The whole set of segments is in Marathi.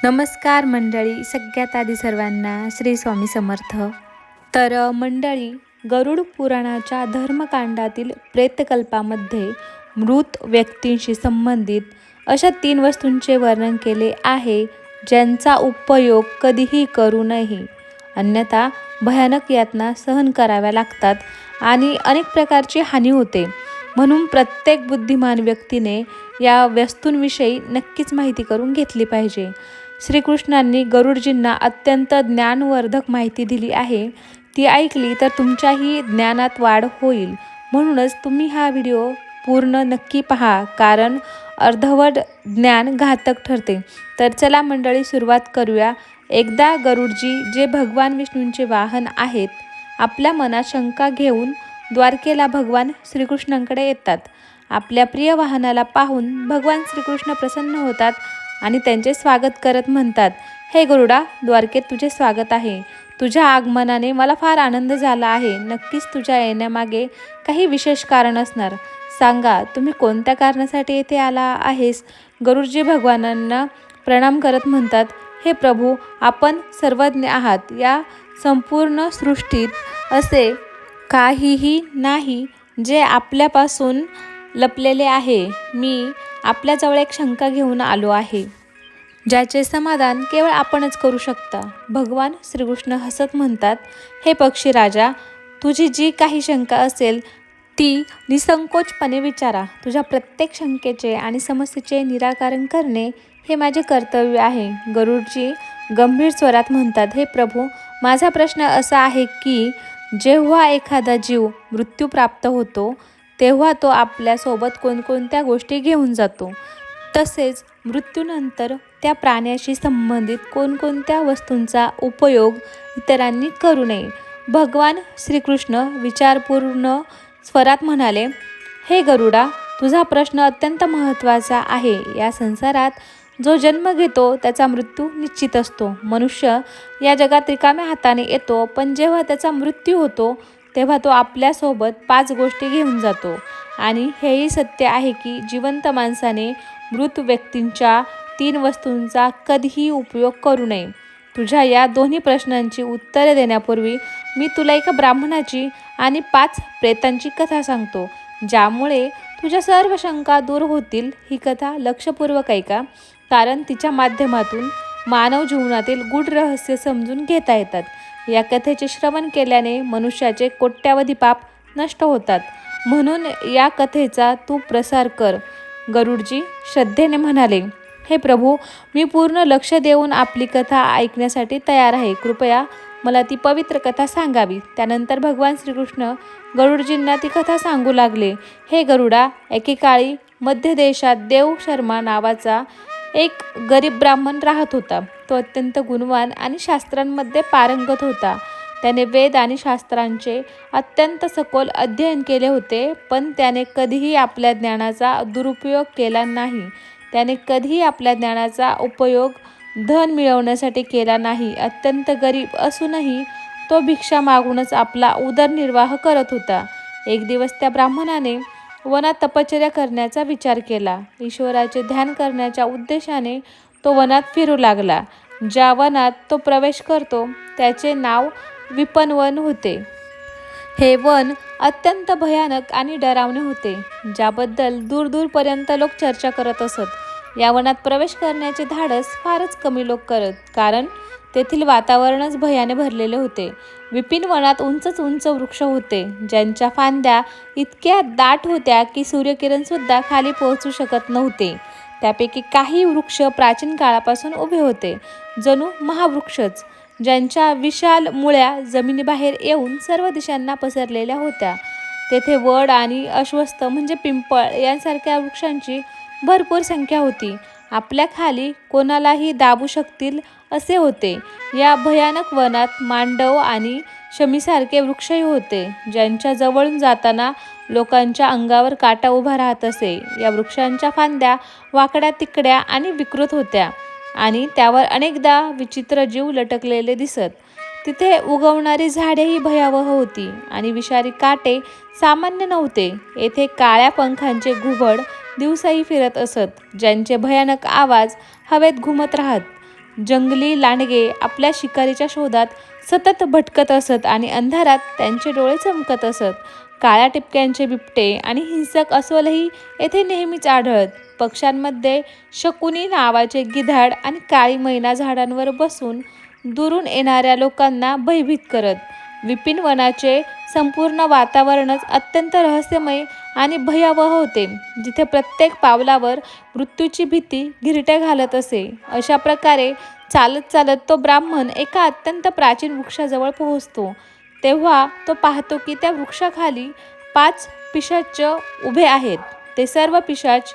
नमस्कार मंडळी, सगळ्यात आधी सर्वांना श्री स्वामी समर्थ. तर मंडळी, गरुड पुराणाच्या धर्मकांडातील प्रेतकल्पामध्ये मृत व्यक्तींशी संबंधित अशा 3 वस्तूंचे वर्णन केले आहे, ज्यांचा उपयोग कधीही करू नये, अन्यथा भयानक यातना सहन कराव्या लागतात आणि अनेक प्रकारची हानी होते. म्हणून प्रत्येक बुद्धिमान व्यक्तीने या वस्तूंविषयी नक्कीच माहिती करून घेतली पाहिजे. श्रीकृष्णांनी गरुडजींना अत्यंत ज्ञानवर्धक माहिती दिली आहे. ती ऐकली तर तुमच्याही ज्ञानात वाढ होईल. म्हणूनच तुम्ही हा व्हिडिओ पूर्ण नक्की पहा, कारण अर्धवट ज्ञान घातक ठरते. तर चला मंडळी, सुरुवात करूया. एकदा गरुडजी, जे भगवान विष्णूंचे वाहन आहेत, आपल्या मनात शंका घेऊन द्वारकेला भगवान श्रीकृष्णांकडे येतात. आपल्या प्रिय वाहनाला पाहून भगवान श्रीकृष्ण प्रसन्न होतात आणि त्यांचे स्वागत करत म्हणतात, हे गरुडा, द्वारकेत तुझे स्वागत आहे. तुझ्या आगमनाने मला फार आनंद झाला आहे. नक्कीच तुझ्या येण्यामागे काही विशेष कारण असणार. सांगा, तुम्ही कोणत्या कारणासाठी येथे आला आहेस? गरुडजी भगवानांना प्रणाम करत म्हणतात, हे प्रभू, आपण सर्वज्ञ आहात. या संपूर्ण सृष्टीत असे काहीही नाही जे आपल्यापासून लपलेले आहे. मी आपल्याजवळ एक शंका घेऊन आलो आहे, ज्याचे समाधान केवळ आपणच करू शकता. भगवान श्रीकृष्ण हसत म्हणतात, हे पक्षी राजा, तुझी जी काही शंका असेल ती निसंकोचपणे विचारा. तुझ्या प्रत्येक शंकेचे आणि समस्येचे निराकरण करणे हे माझे कर्तव्य आहे. गरुडजी गंभीर स्वरात म्हणतात, हे प्रभू, माझा प्रश्न असा आहे की जेव्हा एखादा जीव मृत्यू प्राप्त होतो तेव्हा तो आपल्यासोबत कोणकोणत्या गोष्टी घेऊन जातो, तसेच मृत्यूनंतर त्या प्राण्याशी संबंधित कोणकोणत्या वस्तूंचा उपयोग इतरांनी करू नये. भगवान श्रीकृष्ण विचारपूर्ण स्वरात म्हणाले, हे गरुडा, तुझा प्रश्न अत्यंत महत्त्वाचा आहे. या संसारात जो जन्म घेतो त्याचा मृत्यू निश्चित असतो. मनुष्य या जगात रिकाम्या हाताने येतो, पण जेव्हा त्याचा मृत्यू होतो तेव्हा तो आपल्यासोबत 5 गोष्टी घेऊन जातो. आणि हेही सत्य आहे की जिवंत माणसाने मृत व्यक्तींच्या 3 वस्तूंचा कधीही उपयोग करू नये. तुझ्या या दोन्ही प्रश्नांची उत्तरे देण्यापूर्वी मी तुला एका ब्राह्मणाची आणि 5 प्रेतांची कथा सांगतो, ज्यामुळे तुझ्या सर्व शंका दूर होतील. ही कथा लक्षपूर्वक ऐका, कारण तिच्या माध्यमातून मानव जीवनातील गूढ रहस्य समजून घेता येतात. या कथेचे श्रवण केल्याने मनुष्याचे कोट्यावधी पाप नष्ट होतात. म्हणून या कथेचा तू प्रसार कर. गरुडजी श्रद्धेने म्हणाले, हे प्रभू, मी पूर्ण लक्ष देऊन आपली कथा ऐकण्यासाठी तयार आहे. कृपया मला ती पवित्र कथा सांगावी. त्यानंतर भगवान श्रीकृष्ण गरुडजींना ती कथा सांगू लागले. हे गरुडा, एकेकाळी मध्य देशात देव शर्मा नावाचा एक गरीब ब्राह्मण राहत होता. तो अत्यंत गुणवान आणि शास्त्रांमध्ये पारंगत होता. त्याने वेद आणि शास्त्रांचे अत्यंत सखोल अध्ययन केले होते, पण त्याने कधीही आपल्या ज्ञानाचा दुरुपयोग केला नाही. त्याने कधीही आपल्या ज्ञानाचा उपयोग धन मिळवण्यासाठी केला नाही. अत्यंत गरीब असूनही तो भिक्षा मागूनच आपला उदरनिर्वाह करत होता. एक दिवस त्या ब्राह्मणाने वनात तपश्चर्या करण्याचा विचार केला. ईश्वराचे ध्यान करण्याच्या उद्देशाने तो वनात फिरू लागला. ज्या वनात तो प्रवेश करतो त्याचे नाव विपनवन होते. हे वन अत्यंत भयानक आणि डरावणे होते, ज्याबद्दल दूरदूरपर्यंत लोक चर्चा करत असत. या वनात प्रवेश करण्याचे धाडस फारच कमी लोक करत, कारण तेथील वातावरणच भयाने भरलेले होते. विपिन वनात उंचच उंच वृक्ष होते, ज्यांच्या फांद्या इतक्या दाट होत्या की सूर्यकिरणसुद्धा खाली पोहोचू शकत नव्हते. त्यापैकी काही वृक्ष प्राचीन काळापासून उभे होते, जणू महावृक्षच, ज्यांच्या विशाल मुळ्या जमिनीबाहेर येऊन सर्व दिशांना पसरलेल्या होत्या. तेथे वड आणि अश्वत्थ म्हणजे पिंपळ यांसारख्या वृक्षांची भरपूर संख्या होती. आपल्या खाली कोणालाही दाबू शकतील असे होते. या भयानक वनात मांडव आणि शमीसारखे वृक्षही होते, ज्यांच्या जवळून जाताना लोकांच्या अंगावर काटा उभा राहत असे. या वृक्षांच्या फांद्या वाकड्या तिकड्या आणि विकृत होत्या आणि त्यावर अनेकदा विचित्र जीव लटकलेले दिसत. तिथे उगवणारी झाडेही भयावह होती आणि विषारी काटे सामान्य नव्हते. येथे काळ्या पंखांचे घुबड दिवसाही फिरत असत, ज्यांचे भयानक आवाज हवेत घुमत राहत. जंगली लांडगे आपल्या शिकारीच्या शोधात सतत भटकत असत आणि अंधारात त्यांचे डोळे चमकत असत. काळ्या टिपक्यांचे बिबटे आणि हिंसक अस्वलही येथे नेहमीच आढळत. पक्ष्यांमध्ये शकुनी नावाचे गिधाड आणि काळी मैना झाडांवर बसून दुरून येणाऱ्या लोकांना भयभीत करत. विपिन वनाचे संपूर्ण वातावरणच अत्यंत रहस्यमय आणि भयावह होते, जिथे प्रत्येक पावलावर मृत्यूची भीती घिरट्या घालत असे. अशा प्रकारे चालत चालत तो ब्राह्मण एका अत्यंत प्राचीन वृक्षाजवळ पोहोचतो. तेव्हा तो पाहतो की त्या वृक्षाखाली 5 पिशाच उभे आहेत. ते सर्व पिशाच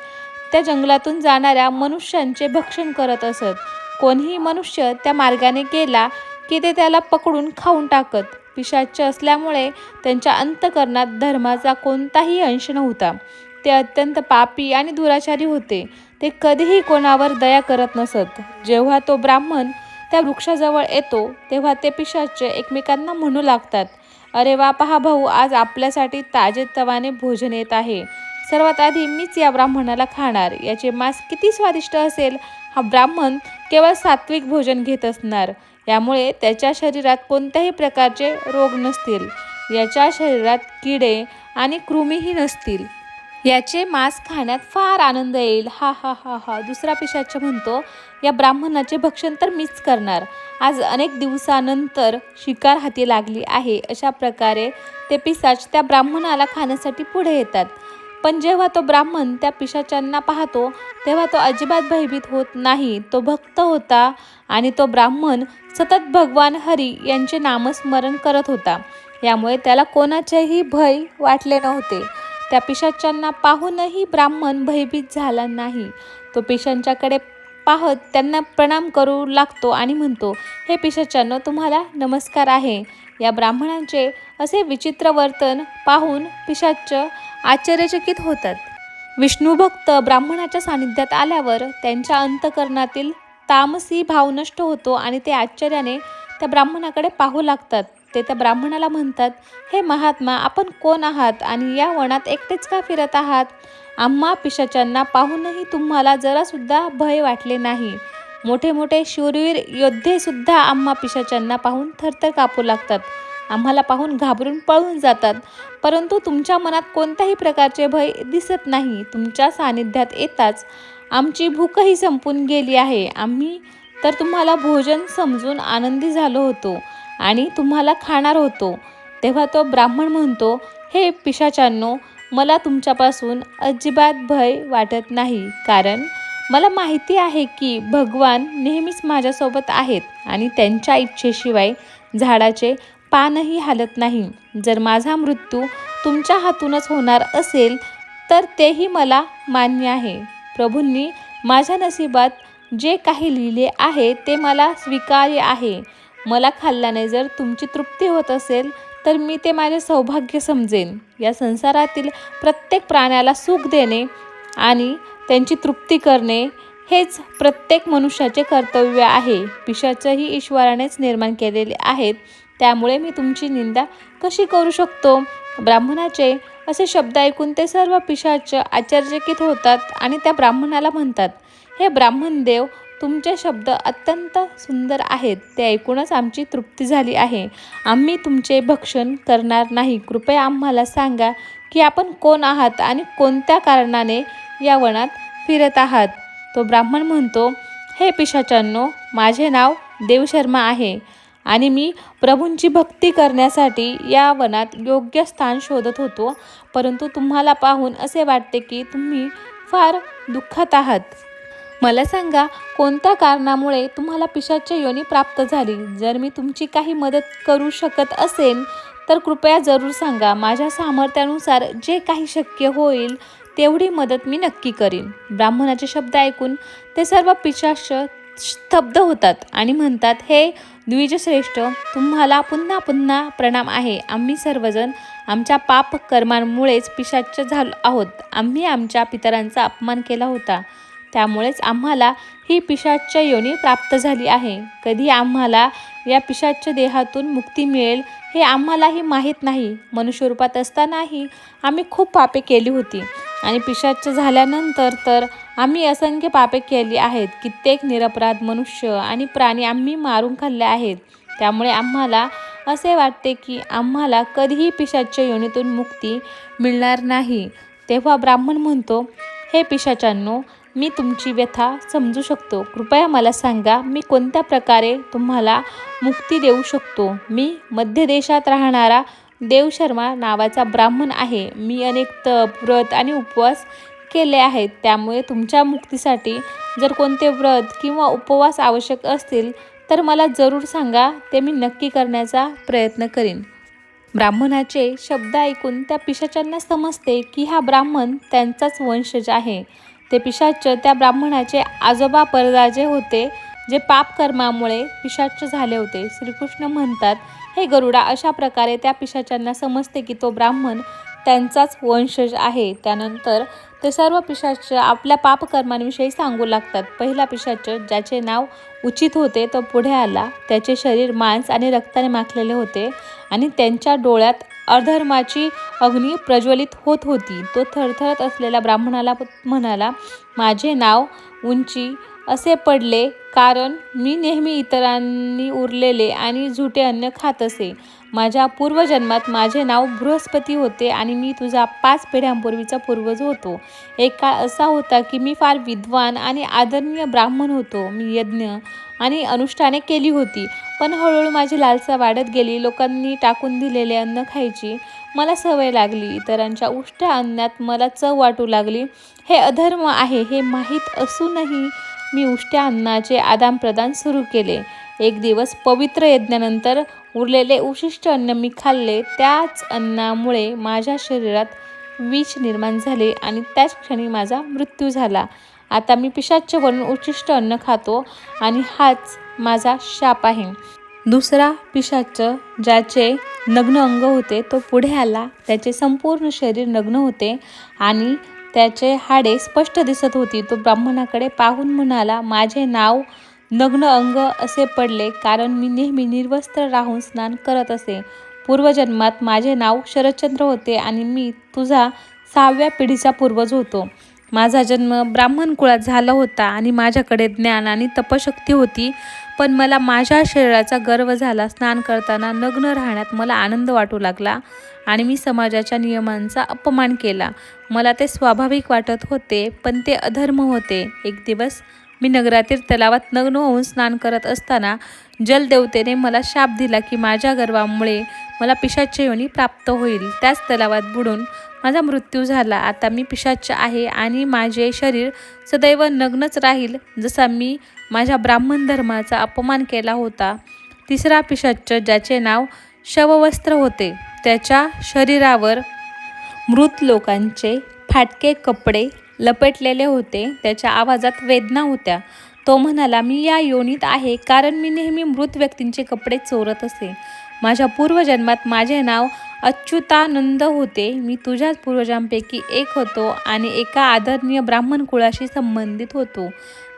त्या जंगलातून जाणाऱ्या मनुष्यांचे भक्षण करत असत. कोणीही मनुष्य त्या मार्गाने गेला की ते त्याला पकडून खाऊन टाकत. पिशाच्च असल्यामुळे त्यांच्या अंतःकरणात धर्माचा कोणताही अंश नव्हता. ते अत्यंत पापी आणि दुराचारी होते. ते कधीही कोणावर दया करत नसत. जेव्हा तो ब्राह्मण त्या वृक्षाजवळ येतो तेव्हा ते पिशाच्च एकमेकांना म्हणू लागतात, "अरे वा, पहा भाऊ, आज आपल्यासाठी ताजेतवाने भोजन येत आहे. सर्वात आधी मीच या ब्राह्मणाला खाणार. याचे मांस किती स्वादिष्ट असेल. हा ब्राह्मण केवळ सात्विक भोजन घेत असणार. यामुळे त्याच्या शरीरात कोणत्याही प्रकारचे रोग नसतील. याच्या शरीरात किडे आणि कृमीही नसतील. याचे मांस खाण्यात फार आनंद येईल. हा हा हा हा." दुसरा पिशाच म्हणतो, "या ब्राह्मणाचे भक्षण तर मीच करणार. आज अनेक दिवसानंतर शिकार हाती लागली आहे." अशा प्रकारे ते पिशाच त्या ब्राह्मणाला खाण्यासाठी पुढे येतात. पण जेव्हा तो ब्राह्मण त्या पिशाच्यांना पाहतो तेव्हा तो अजिबात भयभीत होत नाही. तो भक्त होता आणि तो ब्राह्मण सतत भगवान हरी यांचे नामस्मरण करत होता. यामुळे त्याला कोणाचेही भय वाटले नव्हते. त्या पिशाच्यांना पाहूनही ब्राह्मण भयभीत झाला नाही. तो पिशाच्यांकडे पाहत त्यांना प्रणाम करू लागतो आणि म्हणतो, "हे पिशाच्यांनो, तुम्हाला नमस्कार आहे." या ब्राह्मणांचे असे विचित्र वर्तन पाहून पिशाच्च आश्चर्यचकित होतात. विष्णुभक्त ब्राह्मणाच्या सानिध्यात आल्यावर त्यांच्या अंतःकरणातील तामसी भाव नष्ट होतो आणि ते आश्चर्याने त्या ब्राह्मणाकडे पाहू लागतात. ते त्या ब्राह्मणाला म्हणतात, "हे महात्मा, आपण कोण आहात आणि या वनात एकटेच का फिरत आहात? आम्हा पिशाच्यांना पाहूनही तुम्हाला जरासुद्धा भय वाटले नाही." मोठे मोठे शूरवीर योद्धे सुद्धा आम्हा पिशाच्यांना पाहून थरथर कापू लागतात. आम्हाला पाहून घाबरून पळून जातात. परंतु तुमच्या मनात कोणत्याही प्रकारचे भय दिसत नाही. तुमच्या सानिध्यात येताच आमची भूकही संपून गेली आहे. आम्ही तर तुम्हाला भोजन समजून आनंदी झालो होतो आणि तुम्हाला खाणार होतो. तेव्हा तो ब्राह्मण म्हणतो, "हे पिशाच्यांनो, मला तुमच्यापासून अजिबात भय वाटत नाही. कारण मला माहिती आहे की भगवान नेहमीच माझ्यासोबत आहेत आणि त्यांच्या इच्छेशिवाय झाडाचे पानही हालत नाही. जर माझा मृत्यू तुमच्या हातूनच होणार असेल तर तेही मला मान्य आहे. प्रभूंनी माझ्या नशिबात जे काही लिहिले आहे ते मला स्वीकार्य आहे. मला खाल्ल्याने जर तुमची तृप्ती होत असेल तर मी ते माझे सौभाग्य समजेन. या संसारातील प्रत्येक प्राण्याला सुख देणे आणि त्यांची तृप्ती करणे हेच प्रत्येक मनुष्याचे कर्तव्य आहे. पिशाचही ईश्वरानेच निर्माण केलेले आहेत. त्यामुळे मी तुमची निंदा कशी करू शकतो?" ब्राह्मणाचे असे शब्द ऐकून ते सर्व पिशाच आश्चर्यचकित होतात आणि त्या ब्राह्मणाला म्हणतात, "हे ब्राह्मणदेव, तुमचे शब्द अत्यंत सुंदर आहेत. ते ऐकूनच आमची तृप्ती झाली आहे. आम्ही तुमचे भक्षण करणार नाही. कृपया आम्हाला सांगा की आपण कोण आहात आणि कोणत्या कारणाने या वनात फिरत आहात." तो ब्राह्मण म्हणतो, "हे पिशाच्यांनो, माझे नाव देवशर्मा आहे आणि मी प्रभूंची भक्ती करण्यासाठी या वनात योग्य स्थान शोधत होतो. परंतु तुम्हाला पाहून असे वाटते की तुम्ही फार दुःखात आहात. मला सांगा, कोणत्या कारणामुळे तुम्हाला पिशाच्च योनी प्राप्त झाली? जर मी तुमची काही मदत करू शकत असेन तर कृपया जरूर सांगा. माझ्या सामर्थ्यानुसार जे काही शक्य होईल तेवढी मदत मी नक्की करीन." ब्राह्मणाचे शब्द ऐकून ते सर्व पिशाच स्तब्ध होतात आणि म्हणतात, "हे द्विजश्रेष्ठ, तुम्हाला पुन्हा पुन्हा प्रणाम आहे. आम्ही सर्वजण आमच्या पाप कर्मांमुळेच पिशाच्च झालो आहोत. आम्ही आमच्या पितरांचा अपमान केला होता. त्यामुळेच आम्हाला ही पिशाच्च योनी प्राप्त झाली आहे. कधी आम्हाला या पिशाच्च देहातून मुक्ती मिळेल हे आम्हालाही माहीत नाही. मनुष्यरूपात असतानाही आम्ही खूप पापे केली होती आणि पिशाच्च झाल्यानंतर तर आम्ही असंख्य पापे केली आहेत. कित्येक निरपराध मनुष्य आणि प्राणी आम्ही मारून खाल्ले आहेत. त्यामुळे आम्हाला असे वाटते की आम्हाला कधीही पिशाच्य योनीतून मुक्ती मिळणार नाही. तेव्हा ब्राह्मण म्हणतो, हे पिशाच्यांनो, मी तुमची व्यथा समजू शकतो. कृपया मला सांगा, मी कोणत्या प्रकारे तुम्हाला मुक्ती देऊ शकतो. मी मध्य देशात राहणारा देवशर्मा नावाचा ब्राह्मण आहे. मी अनेक तप, व्रत आणि उपवास केले आहेत. त्यामुळे तुमच्या मुक्तीसाठी जर कोणते व्रत किंवा उपवास आवश्यक असतील तर मला जरूर सांगा, ते मी नक्की करण्याचा प्रयत्न करीन. ब्राह्मणाचे शब्द ऐकून त्या पिशाच्यांना समजते की हा ब्राह्मण त्यांचाच वंशज आहे. ते पिशाच त्या ब्राह्मणाचे आजोबा परदाजे होते, जे पापकर्मामुळे पिशाच झाले होते. श्रीकृष्ण म्हणतात, हे गरुडा, अशा प्रकारे त्या पिशाच्यांना समजते की तो ब्राह्मण त्यांचाच वंशज आहे. त्यानंतर ते सर्व पिशाच आपल्या पापकर्मांविषयी सांगू लागतात. पहिला पिशाच, ज्याचे नाव उचित होते, तो पुढे आला. त्याचे शरीर मांस आणि रक्ताने माखलेले होते आणि त्यांच्या डोळ्यात अधर्माची अग्नी प्रज्वलित होत होती. तो थरथरत असलेल्या ब्राह्मणाला म्हणाला, माझे नाव उंची असे पडले कारण मी नेहमी इतरांनी उरलेले आणि झुटे अन्न खात असे. माझ्या पूर्वजन्मात माझे नाव बृहस्पती होते आणि मी तुझा 5 पिढ्यांपूर्वीचा पूर्वज होतो. एक काळ असा होता की मी फार विद्वान आणि आदरणीय ब्राह्मण होतो. मी यज्ञ आणि अनुष्ठाने केली होती, पण हळूहळू माझी लालसा वाढत गेली. लोकांनी टाकून दिलेले अन्न खायची मला सवय लागली. इतरांच्या उष्ट्या अन्नात मला चव वाटू लागली. हे अधर्म आहे हे माहीत असूनही मी उष्ट्या अन्नाचे आदानप्रदान सुरू केले. एक दिवस पवित्र यज्ञानंतर उरलेले उशिष्ट अन्न मी खाल्ले. त्याच अन्नामुळे माझ्या शरीरात विष निर्माण झाले आणि त्याच क्षणी माझा मृत्यू झाला. आता मी पिशाच्य बनून उशिष्ट अन्न खातो आणि हाच माझा शाप आहे. दुसरा पिशाच, ज्याचे नग्न अंग होते, तो पुढे आला. त्याचे संपूर्ण शरीर नग्न होते आणि त्याचे हाडे स्पष्ट दिसत होती. तो ब्राह्मणाकडे पाहून म्हणाला, माझे नाव नग्न अंग असे पडले कारण मी नेहमी निर्वस्त्र राहून स्नान करत असे. पूर्वजन्मात माझे नाव शरदचंद्र होते आणि मी तुझा 6व्या पिढीचा पूर्वज होतो. माझा जन्म ब्राह्मण कुळात झाला होता आणि माझ्याकडे ज्ञान आणि तपशक्ती होती, पण मला माझ्या शरीराचा गर्व झाला. स्नान करताना नग्न राहण्यात मला आनंद वाटू लागला आणि मी समाजाच्या नियमांचा अपमान केला. मला ते स्वाभाविक वाटत होते, पण ते अधर्म होते. एक दिवस मी नगरातील तलावात नग्न होऊन स्नान करत असताना जलदेवतेने मला शाप दिला की माझ्या गर्वामुळे मला पिशाच्य योनी प्राप्त होईल. त्याच तलावात बुडून माझा मृत्यू झाला. आता मी पिशाच्य आहे आणि माझे शरीर सदैव नग्नच राहील, जसा मी माझ्या ब्राह्मण धर्माचा अपमान केला होता. तिसरा पिशाच्च, ज्याचे नाव शववस्त्र होते, त्याच्या शरीरावर मृत लोकांचे फाटके कपडे लपेटलेले होते. त्याच्या आवाजात वेदना होत्या. तो म्हणाला, मी या योनीत आहे कारण मी नेहमी मृत व्यक्तींचे कपडे चोरत असे. माझ्या पूर्वजन्मात माझे नाव अच्युतानंद होते. मी तुझ्याच पूर्वजांपैकी एक होतो आणि एका आदरणीय ब्राह्मण कुळाशी संबंधित होतो.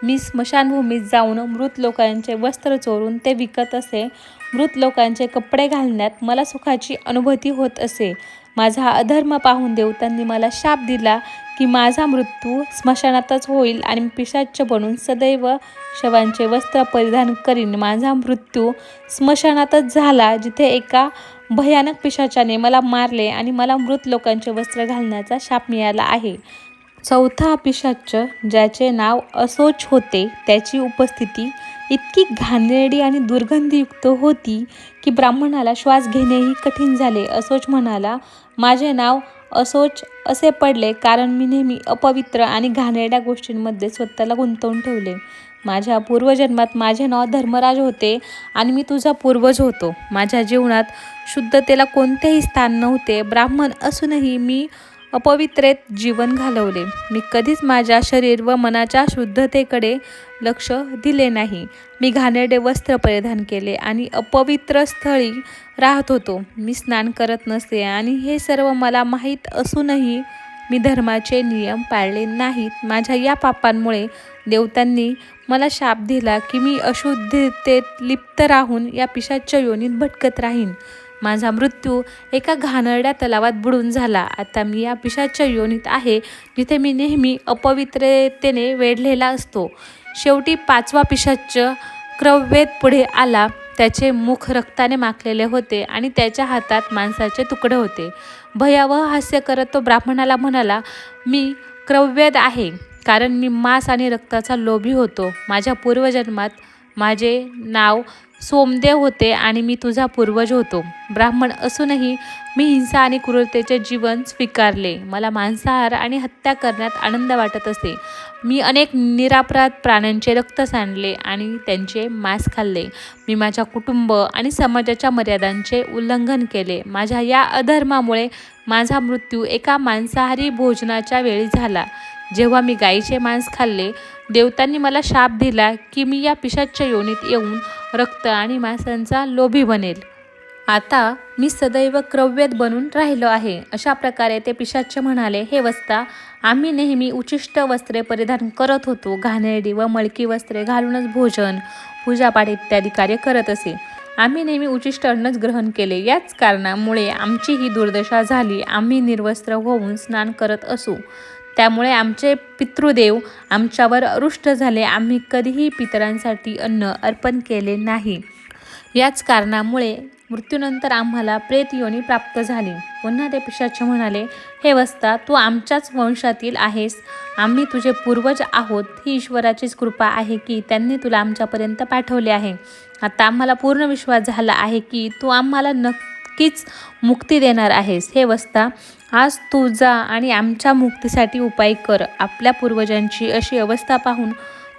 मी स्मशानभूमीत जाऊन मृत लोकांचे वस्त्र चोरून ते विकत असे. मृत लोकांचे कपडे घालण्यात मला सुखाची अनुभूती होत असे. माझा हा अधर्म पाहून देवतांनी मला शाप दिला की माझा मृत्यू स्मशानातच होईल आणि मी पिशाच्य बनून सदैव शवांचे वस्त्र परिधान करीन. माझा मृत्यू स्मशानातच झाला, जिथे एका भयानक पिशाचाने मला मारले आणि मला मृत लोकांचे वस्त्र घालण्याचा शाप मिळाला आहे. चौथा पिशाच्च, ज्याचे नाव असोच होते, त्याची उपस्थिती इतकी घाणेरडी आणि दुर्गंधीयुक्त होती की ब्राह्मणाला श्वास घेणेही कठीण झाले. असोच म्हणाला, माझे नाव असोच असे पडले कारण मी नेहमी अपवित्र आणि घाणेरड्या गोष्टींमध्ये स्वतःला गुंतवून ठेवले. माझ्या पूर्वजन्मात माझे नाव धर्मराज होते आणि मी तुझा पूर्वज होतो. माझ्या जीवनात शुद्धतेला कोणतेही स्थान नव्हते. ब्राह्मण असूनही मी अपवित्रेत जीवन घालवले. मी कधीच माझ्या शरीर व मनाच्या शुद्धतेकडे लक्ष दिले नाही. मी घाणेरडे वस्त्र परिधान केले आणि अपवित्र स्थळी राहत होतो. मी स्नान करत नसे आणि हे सर्व मला माहीत असूनही मी धर्माचे नियम पाळले नाहीत. माझ्या या पापांमुळे देवतांनी मला शाप दिला की मी अशुद्धतेत लिप्त राहून या पिशाच्य योनीत भटकत राहीन. माझा मृत्यू एका घाणेरड्या तलावात बुडून झाला. आता मी या पिशाच्या योनीत आहे, जिथे मी नेहमी अपवित्रतेने वेढलेला असतो. शेवटी 5वा पिशाच क्रव्येद पुढे आला. त्याचे मुख रक्ताने माखलेले होते आणि त्याच्या हातात मांसाचे तुकडे होते. भयावह हास्य करत तो ब्राह्मणाला म्हणाला, मी क्रव्येद आहे, कारण मी मांस आणि रक्ताचा लोभी होतो. माझ्या पूर्वजन्मात माझे नाव सोमदेव होते आणि मी तुझा पूर्वज होतो. ब्राह्मण असूनही मी हिंसा आणि क्रूरतेचे जीवन स्वीकारले. मला मांसाहार आणि हत्या करण्यात आनंद वाटत असे. मी अनेक निरपराध प्राण्यांचे रक्त सांडले आणि त्यांचे मांस खाल्ले. मी माझ्या कुटुंब आणि समाजाच्या मर्यादांचे उल्लंघन केले. माझ्या या अधर्मामुळे माझा मृत्यू एका मांसाहारी भोजनाच्या वेळी झाला. जेव्हा मी गायीचे मांस खाल्ले, देवतांनी मला शाप दिला की मी या पिशाच्या योनीत येऊन रक्त आणि मांसांचा लोभी बनेल. आता मी सदैव क्रव्येद बनून राहिलो आहे. अशा प्रकारे ते पिशाच्य म्हणाले, हे वत्सा, आम्ही नेहमी उचिष्ट वस्त्रे परिधान करत होतो. घाणेरडी व मळकी वस्त्रे घालूनच भोजन, पूजापाठ इत्यादी कार्य करत असे. आम्ही नेहमी उचिष्ट अन्नच ग्रहण केले. याच कारणामुळे आमची ही दुर्दशा झाली. आम्ही निर्वस्त्र होऊन स्नान करत असू. त्यामुळे आमचे पितृदेव आमच्यावर रुष्ट झाले. आम्ही कधीही पितरांसाठी अन्न अर्पण केले नाही. याच कारणामुळे मृत्यूनंतर आम्हाला प्रेत योनी प्राप्त झाली. पुन्हा ते पिशाच्य म्हणाले, हे वत्सा, तू आमच्याच वंशातील आहेस. आम्ही तुझे पूर्वज आहोत. ही ईश्वराचीच कृपा आहे की त्यांनी तुला आमच्यापर्यंत पाठवले आहे. आता आम्हाला पूर्ण विश्वास झाला आहे की तू आम्हाला नक्कीच मुक्ती देणार आहेस. हे वत्सा, आज तू जा आणि आमच्या मुक्तीसाठी उपाय कर. आपल्या पूर्वजांची अशी अवस्था पाहून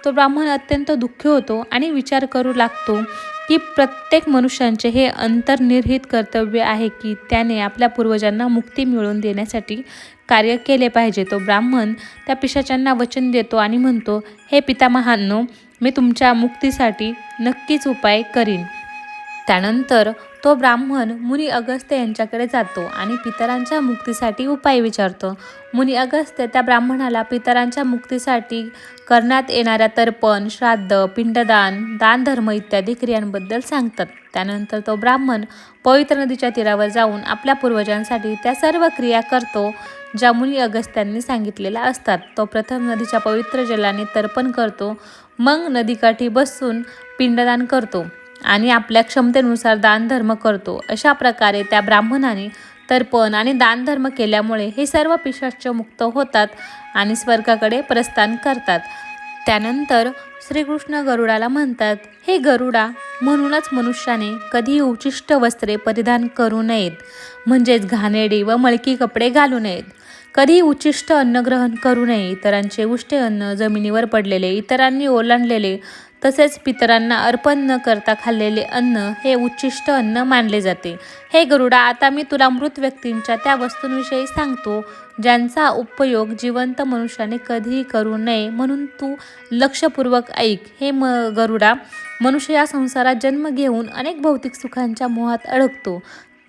तो ब्राह्मण अत्यंत दुःखी होतो आणि विचार करू लागतो की प्रत्येक मनुष्याचे हे अंतर्निहित कर्तव्य आहे की त्याने आपल्या पूर्वजांना मुक्ती मिळवून देण्यासाठी कार्य केले पाहिजे. तो ब्राह्मण त्या पिशाच्यांना वचन देतो आणि म्हणतो, हे पितामहांनो, मी तुमच्या मुक्तीसाठी नक्कीच उपाय करीन. त्यानंतर तो ब्राह्मण मुनी अगस्त्य यांच्याकडे जातो आणि पितरांच्या मुक्तीसाठी उपाय विचारतो. मुनी अगस्त्य त्या ब्राह्मणाला पितरांच्या मुक्तीसाठी करण्यात येणाऱ्या तर्पण, श्राद्ध, पिंडदान, दानधर्म इत्यादी क्रियांबद्दल सांगतात. त्यानंतर तो ब्राह्मण पवित्र नदीच्या तीरावर जाऊन आपल्या पूर्वजांसाठी त्या सर्व क्रिया करतो ज्या मुनी अगस्त्यांनी सांगितलेल्या असतात. तो प्रथम नदीच्या पवित्र जलाने तर्पण करतो, मग नदीकाठी बसून पिंडदान करतो आणि आपल्या क्षमतेनुसार दानधर्म करतो. अशा प्रकारे त्या ब्राह्मणाने तर्पण आणि दानधर्म केल्यामुळे हे सर्व पिशाच्य मुक्त होतात आणि स्वर्गाकडे प्रस्थान करतात. त्यानंतर श्रीकृष्ण गरुडाला म्हणतात, हे गरुडा, म्हणूनच मनुष्याने कधीही उचिष्ट वस्त्रे परिधान करू नयेत, म्हणजेच घाणेरडी व मळकी कपडे घालू नयेत. कधीही उचिष्ट अन्न ग्रहण करू नये. इतरांचे उष्टे अन्न, जमिनीवर पडलेले, इतरांनी ओलांडलेले, तसेच पितरांना अर्पण न करता खाल्लेले अन्न हे उच्चिष्ट अन्न मानले जाते. हे गरुडा, आता मी तुला मृत व्यक्तींच्या त्या वस्तूंविषयी सांगतो ज्यांचा उपयोग जिवंत मनुष्याने कधीही करू नये, म्हणून तू लक्षपूर्वक ऐक. हे गरुडा, मनुष्य या संसारात जन्म घेऊन अनेक भौतिक सुखांच्या मोहात अडकतो.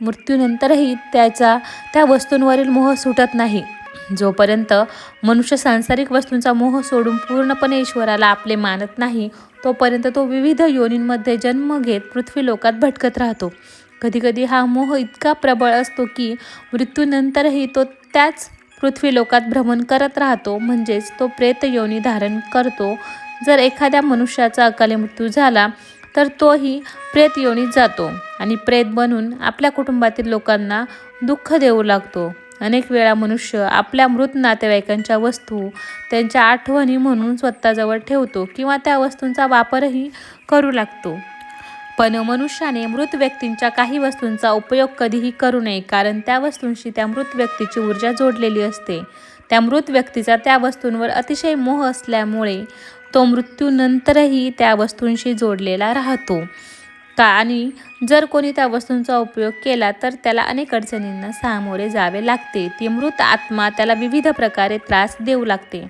मृत्यूनंतरही त्याचा त्या वस्तूंवरील मोह सुटत नाही. जोपर्यंत मनुष्य सांसारिक वस्तूंचा मोह सोडून पूर्णपणे ईश्वराला आपले मानत नाही, तोपर्यंत तो विविध योनींमध्ये जन्म घेत पृथ्वीलोकात भटकत राहतो. कधीकधी हा मोह इतका प्रबळ असतो की मृत्यूनंतरही तो त्याच पृथ्वीलोकात भ्रमण करत राहतो, म्हणजेच तो प्रेत योनी धारण करतो. जर एखाद्या मनुष्याचा अकाली मृत्यू झाला तर तोही प्रेत योनीत जातो आणि प्रेत बनून आपल्या कुटुंबातील लोकांना दुःख देऊ लागतो. अनेक वेळा मनुष्य आपल्या मृत नातेवाईकांच्या वस्तू त्यांच्या आठवणी म्हणून स्वतःजवळ ठेवतो किंवा त्या वस्तूंचा वापरही करू लागतो. पण मनुष्याने मृत व्यक्तींच्या काही वस्तूंचा उपयोग कधीही करू नये, कारण त्या वस्तूंशी त्या मृत व्यक्तीची ऊर्जा जोडलेली असते. त्या मृत व्यक्तीचा त्या वस्तूंवर अतिशय मोह असल्यामुळे तो मृत्यूनंतरही त्या वस्तूंशी जोडलेला राहतो आणि जर कोणी त्या वस्तूंचा उपयोग केला तर त्याला अनेक अडचणींना सामोरे जावे लागते. ती मृत आत्मा त्याला विविध प्रकारे त्रास देऊ लागते.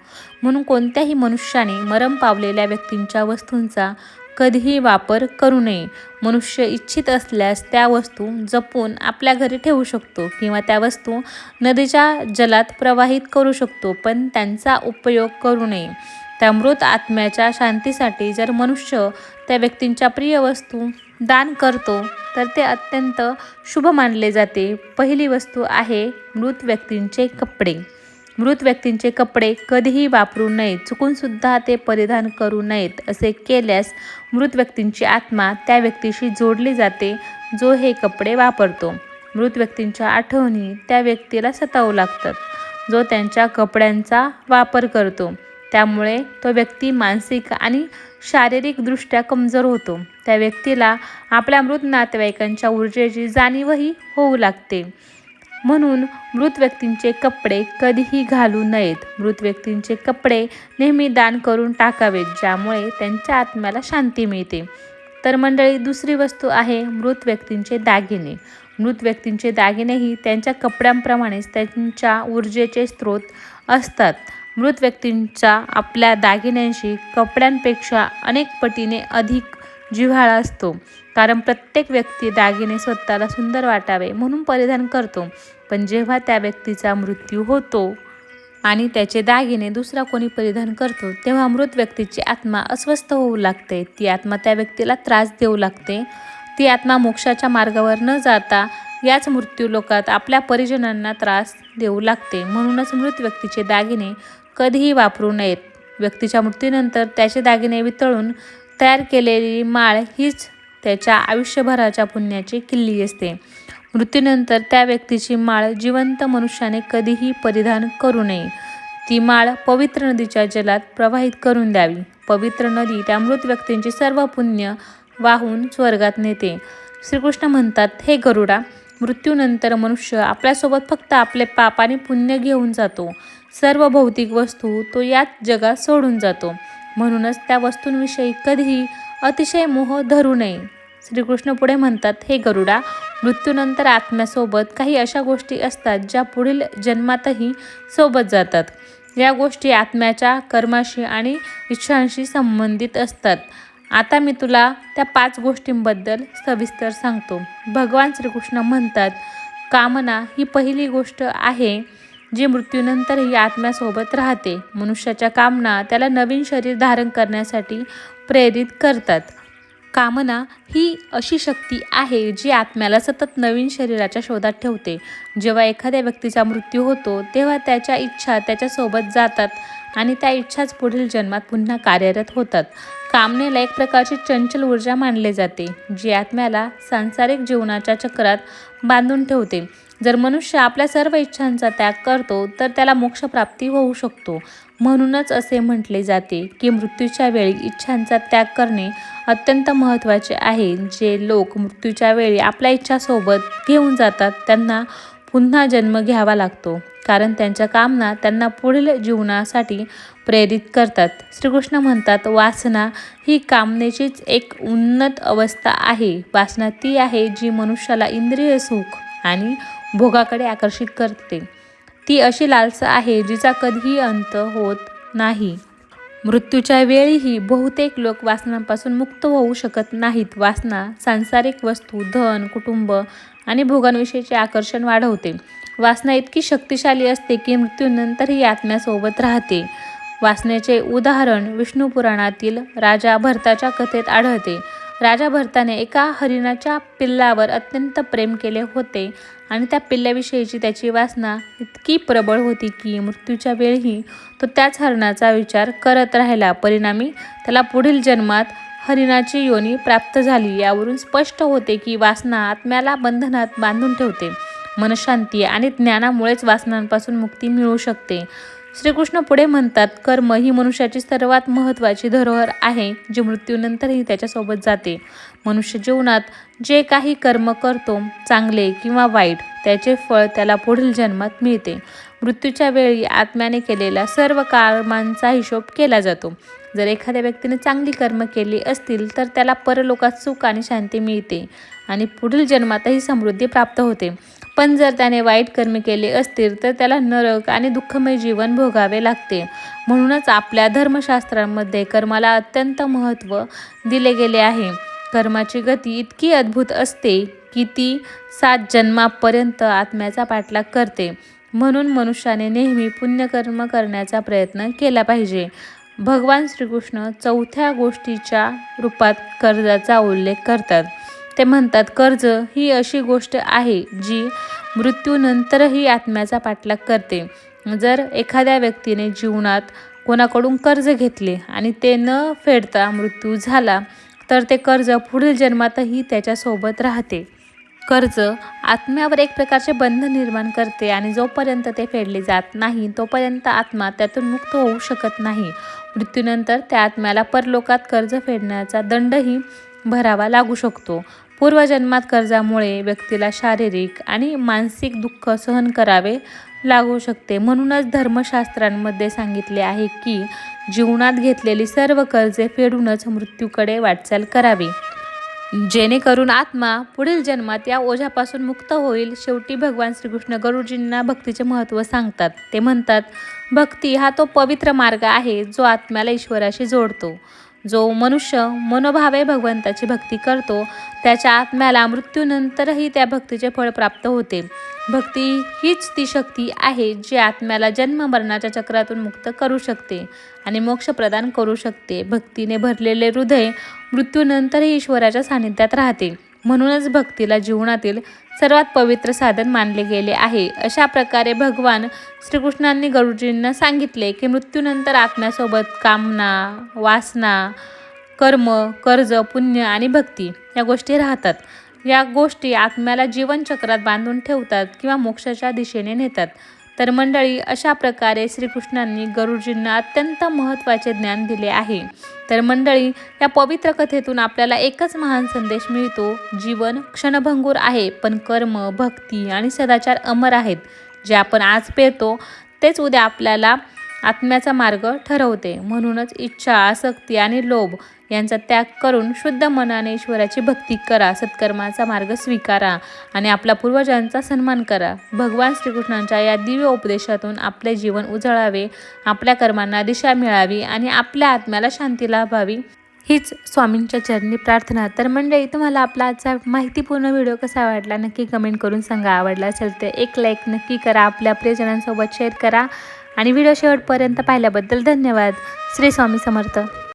म्हणून कोणत्याही मनुष्याने मरण पावलेल्या व्यक्तींच्या वस्तूंचा कधीही वापर करू नये. मनुष्य इच्छित असल्यास त्या वस्तू जपून आपल्या घरी ठेवू शकतो किंवा त्या वस्तू नदीच्या जलात प्रवाहित करू शकतो, पण त्यांचा उपयोग करू नये. त्या मृत आत्म्याच्या शांतीसाठी जर मनुष्य त्या व्यक्तींच्या प्रिय वस्तू दान करतो तर ते अत्यंत शुभ मानले जाते. पहिली वस्तू आहे मृत व्यक्तींचे कपडे. मृत व्यक्तींचे कपडे कधीही वापरू नयेत, चुकूनसुद्धा ते परिधान करू नयेत. असे केल्यास मृत व्यक्तींची आत्मा त्या व्यक्तीशी जोडली जाते जो हे कपडे वापरतो. मृत व्यक्तींच्या आठवणी त्या व्यक्तीला सतावू लागतात जो त्यांच्या कपड्यांचा वापर करतो. त्यामुळे तो व्यक्ती मानसिक आणि शारीरिकदृष्ट्या कमजोर होतो. त्या व्यक्तीला आपल्या मृत नातेवाईकांच्या ऊर्जेची जाणीवही होऊ लागते. म्हणून मृत व्यक्तींचे कपडे कधीही घालू नयेत. मृत व्यक्तींचे कपडे नेहमी दान करून टाकावेत, ज्यामुळे त्यांच्या आत्म्याला शांती मिळते. तर मंडळी, दुसरी वस्तू आहे मृत व्यक्तींचे दागिने. मृत व्यक्तींचे दागिनेही त्यांच्या कपड्यांप्रमाणेच त्यांच्या ऊर्जेचे स्रोत असतात. मृत व्यक्तींचा आपल्या दागिन्यांशी कपड्यांपेक्षा अनेक पटीने अधिक जिव्हाळा असतो. कारण प्रत्येक व्यक्ती दागिने स्वतःला सुंदर वाटावे म्हणून परिधान करतो. पण जेव्हा त्या व्यक्तीचा मृत्यू होतो आणि त्याचे दागिने दुसरा कोणी परिधान करतो, तेव्हा मृत व्यक्तीची आत्मा अस्वस्थ होऊ लागते. ती आत्मा त्या व्यक्तीला त्रास देऊ लागते. ती आत्मा मोक्षाच्या मार्गावर न जाता याच मृत्यूलोकात आपल्या परिजनांना त्रास देऊ लागते. म्हणूनच मृत व्यक्तीचे दागिने कधीही वापरू नयेत. व्यक्तीच्या मृत्यूनंतर त्याचे दागिने वितळून तयार केलेली माळ हीच त्याच्या आयुष्यभराच्या पुण्याची किल्ली असते. मृत्यूनंतर त्या व्यक्तीची माळ जिवंत मनुष्याने कधीही परिधान करू नये. ती माळ पवित्र नदीच्या जलात प्रवाहित करून द्यावी. पवित्र नदी त्या मृत व्यक्तींची सर्व पुण्य वाहून स्वर्गात नेते. श्रीकृष्ण म्हणतात, हे गरुडा, मृत्यूनंतर मनुष्य आपल्यासोबत फक्त आपले पाप आणि पुण्य घेऊन जातो. सर्व भौतिक वस्तू तो याच जगात सोडून जातो. म्हणूनच त्या वस्तूंविषयी कधीही अतिशय मोह धरू नये. श्रीकृष्ण पुढे म्हणतात, हे गरुडा, मृत्यूनंतर आत्म्यासोबत काही अशा गोष्टी असतात ज्या पुढील जन्मातही सोबत जातात. या गोष्टी आत्म्याच्या कर्माशी आणि इच्छांशी संबंधित असतात. आता मी तुला त्या 5 गोष्टींबद्दल सविस्तर सांगतो. भगवान श्रीकृष्ण म्हणतात, कामना ही पहिली गोष्ट आहे जी मृत्यूनंतरही आत्म्यासोबत राहते. मनुष्याच्या कामना त्याला नवीन शरीर धारण करण्यासाठी प्रेरित करतात. कामना ही अशी शक्ती आहे जी आत्म्याला सतत नवीन शरीराच्या शोधात ठेवते. जेव्हा एखाद्या व्यक्तीचा मृत्यू होतो तेव्हा त्याच्या इच्छा त्याच्यासोबत जातात आणि त्या इच्छाच पुढील जन्मात पुन्हा कार्यरत होतात. कामनेला एक प्रकारची चंचल ऊर्जा मानले जाते जी आत्म्याला सांसारिक जीवनाच्या चक्रात बांधून ठेवते. जर मनुष्य आपल्या सर्व इच्छांचा त्याग करतो तर त्याला मोक्षप्राप्ती होऊ शकतो. म्हणूनच असे म्हटले जाते की मृत्यूच्या वेळी इच्छांचा त्याग करणे अत्यंत महत्त्वाचे आहे. जे लोक मृत्यूच्या वेळी आपल्या इच्छासोबत घेऊन जातात त्यांना पुन्हा जन्म घ्यावा लागतो, कारण त्यांच्या कामना त्यांना पुढील जीवनासाठी प्रेरित करतात. श्रीकृष्ण म्हणतात, वासना ही कामनेचीच एक उन्नत अवस्था आहे. वासना ती आहे जी मनुष्याला इंद्रिय सुख आणि भोगाकडे आकर्षित करते. ती अशी लालसा आहे जिचा कधीही अंत होत नाही. मृत्यूच्या वेळीही बहुतेक लोक वासनांपासून मुक्त होऊ शकत नाहीत. वासना सांसारिक वस्तू, धन, कुटुंब आणि भोगांविषयीचे आकर्षण वाढवते. वासना इतकी शक्तिशाली असते की मृत्यूनंतरही आत्म्यासोबत राहते. वासनेचे उदाहरण विष्णू पुराणातील राजा भरताच्या कथेत आढळते. राजा भरताने एका हरिणाच्या पिल्लावर अत्यंत प्रेम केले होते आणि त्या पिल्लाविषयीची त्याची वासना इतकी प्रबळ होती की मृत्यूच्या वेळीही तो त्याच हरणाचा विचार करत राहिला. परिणामी त्याला पुढील जन्मात हरिणाची योनी प्राप्त झाली. यावरून स्पष्ट होते की वासना आत्म्याला बंधनात बांधून ठेवते. मनशांती आणि ज्ञानामुळेच वासनांपासून मुक्ती मिळू शकते. श्रीकृष्ण पुढे म्हणतात, कर्म ही मनुष्याची सर्वात महत्त्वाची धरोहर आहे जी मृत्यूनंतरही त्याच्यासोबत जाते. मनुष्य जीवनात जे काही कर्म करतो, चांगले किंवा वाईट, त्याचे फळ त्याला पुढील जन्मात मिळते. मृत्यूच्या वेळी आत्म्याने केलेल्या सर्व कर्मांचा हिशोब केला जातो. जर एखाद्या व्यक्तीने चांगली कर्म केली असतील तर त्याला परलोकात सुख आणि शांती मिळते आणि पुढील जन्मातही समृद्धी प्राप्त होते. पण जर त्याने वाईट कर्म केले असतील तर त्याला नरक आणि दुःखमय जीवन भोगावे लागते. म्हणूनच आपल्या धर्मशास्त्रांमध्ये कर्माला अत्यंत महत्त्व दिले गेले आहे. कर्माची गती इतकी अद्भुत असते की ती 7 जन्मापर्यंत आत्म्याचा पाठलाग करते. म्हणून मनुष्याने नेहमी पुण्यकर्म करण्याचा प्रयत्न केला पाहिजे. भगवान श्रीकृष्ण चौथ्या गोष्टीच्या रूपात कर्जाचा उल्लेख करतात. ते म्हणतात, कर्ज ही अशी गोष्ट आहे जी मृत्यूनंतरही आत्म्याचा पाठलाग करते. जर एखाद्या व्यक्तीने जीवनात कोणाकडून कर्ज घेतले आणि ते न फेडता मृत्यू झाला तर ते कर्ज पुढील जन्मातही त्याच्यासोबत राहते. कर्ज आत्म्यावर एक प्रकारचे बंधन निर्माण करते आणि जोपर्यंत ते फेडले जात नाही तोपर्यंत आत्मा त्यातून मुक्त होऊ शकत नाही. मृत्यूनंतर त्या आत्म्याला परलोकात कर्ज फेडण्याचा दंडही भरावा लागू शकतो. पूर्वजन्मात कर्जामुळे व्यक्तीला शारीरिक आणि मानसिक दुःख सहन करावे लागू शकते. म्हणूनच धर्मशास्त्रांमध्ये सांगितले आहे की जीवनात घेतलेली सर्व कर्जे फेडूनच मृत्यूकडे वाटचाल करावी, जेणेकरून आत्मा पुढील जन्मात या ओझ्यापासून मुक्त होईल. शेवटी भगवान श्रीकृष्ण गरुडजींना भक्तीचे महत्त्व सांगतात. ते म्हणतात, भक्ती हा तो पवित्र मार्ग आहे जो आत्म्याला ईश्वराशी जोडतो. जो मनुष्य मनोभावे भगवंताची भक्ती करतो त्याच्या आत्म्याला मृत्यूनंतरही त्या भक्तीचे फळ प्राप्त होते. भक्ती हीच ती शक्ती आहे जी आत्म्याला जन्म मरणाच्या चक्रातून मुक्त करू शकते आणि मोक्ष प्रदान करू शकते. भक्तीने भरलेले हृदय मृत्यूनंतरही ईश्वराच्या सानिध्यात राहते. म्हणूनच भक्तीला जीवनातील सर्वात पवित्र साधन मानले गेले आहे. अशा प्रकारे भगवान श्रीकृष्णांनी गरुडजींना सांगितले की मृत्यूनंतर आत्म्यासोबत कामना, वासना, कर्म, कर्ज, पुण्य आणि भक्ती या गोष्टी राहतात. या गोष्टी आत्म्याला जीवनचक्रात बांधून ठेवतात किंवा मोक्षाच्या दिशेने नेतात. तर मंडळी, अशा प्रकारे श्रीकृष्णांनी गरुडजींना अत्यंत महत्त्वाचे ज्ञान दिले आहे. तर मंडळी, या पवित्र कथेतून आपल्याला एकच महान संदेश मिळतो. जीवन क्षणभंगूर आहे, पण कर्म, भक्ती आणि सदाचार अमर आहेत. जे आपण आज पेरतो तेच उद्या आपल्याला आत्म्याचा मार्ग ठरवते. म्हणूनच इच्छा, आसक्ती आणि लोभ यांचा त्याग करून शुद्ध मनाने ईश्वराची भक्ती करा, सत्कर्माचा मार्ग स्वीकारा आणि आपल्या पूर्वजांचा सन्मान करा. भगवान श्रीकृष्णांच्या या दिव्य उपदेशातून आपले जीवन उजळावे, आपल्या कर्मांना दिशा मिळावी आणि आपल्या आत्म्याला शांती लाभावी, हीच स्वामींच्या चरणी प्रार्थना. तर मंडळी, तुम्हाला आपला आजचा माहितीपूर्ण व्हिडिओ कसा वाटला नक्की कमेंट करून सांगा. आवडला असेल तर एक लाईक नक्की करा, आपल्या प्रियजनांसोबत शेअर करा आणि व्हिडिओ शेवटपर्यंत पाहिल्याबद्दल धन्यवाद. श्री स्वामी समर्थ.